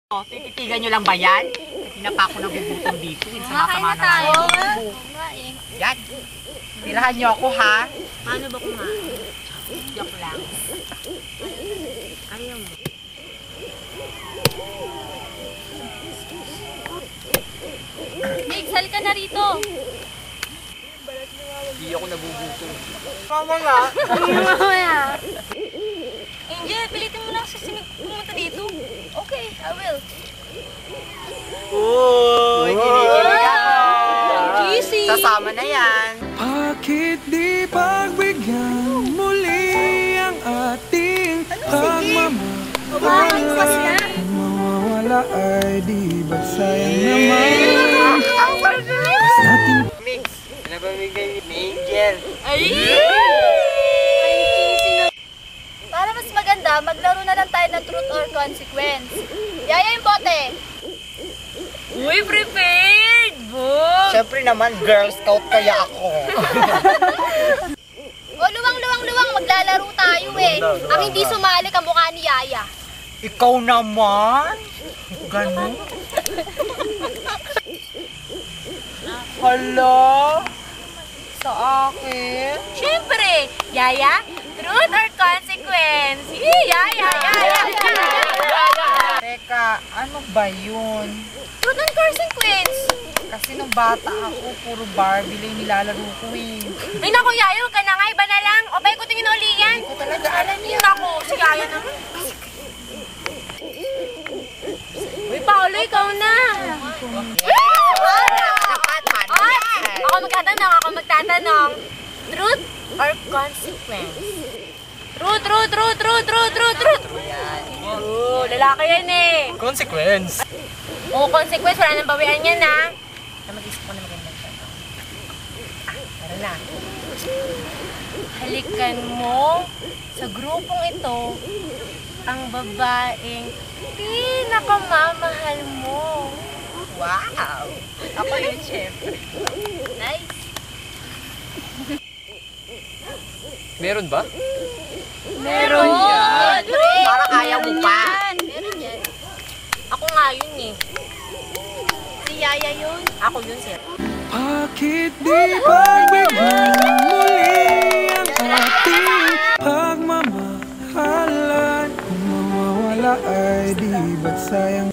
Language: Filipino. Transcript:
Oh, tititigan nyo lang ba yan? Hindi na pa ako nagugutom dito. Sama-sama na tayo. Yan. Tirahan nyo ako, ha? Paano ba kumain? Joke lang. Ayaw mo. Mig, sali ka na rito. Hindi ako nagugutom. Mama nga. Mamaya. Angel, pilitin mo lang sa pumunta dito. Okay, I will. Uy, kinikilig ako. Cheesy. Sasama na yan. Bakit di pagbigyan muli ang ating pagmamahalan? Mawawala ay di ba't sayang naman? Mix, pinapamigay ni Angel. Ay! Cheesy na. Para mas maganda, maglaro na lang tayo ng truth or consequence. Yaya yung bote. Uy, prepared! Boom! Siyempre naman, Girl Scout kaya ako. O, luwang, maglalaro tayo eh. Ang hindi sumali kamukha ni Yaya. Ikaw naman? Ganun? Hala? Sa akin? Siyempre, Yaya, truth or consequence? Yaya. Teka, ano ba yun? Truth or consequence? Kasi nung bata ako, puro Barbie lang yung nilalaro ko eh. Ay naku, Yaya, huwag ka na nga, iba na lang. O, ko tingin na uli yan. Hindi ko talaga alam yan. Naku, si Yaya naman. Uy, Paolo, ikaw na. Ay, ako magtatanong. Truth or consequence? Truth. Oh, lalaki yan eh. Consequence. Oo, consequence, wala nang bawian yan ha. Mag-isip ko na magandang tanong. Tara na. Halikan mo sa grupong ito ang babaeng pinakamamahal mo. Wow! Ako yun, syempre. Nice. Meron ba? Meron yan. Para kaya mo pa. Meron yan. Ako nga yun eh. Si Yaya yun. Ako yun, sir. Bakit di pagbigyan muli ang ating pagmamahalan? Kung mawawala ay di ba't sayang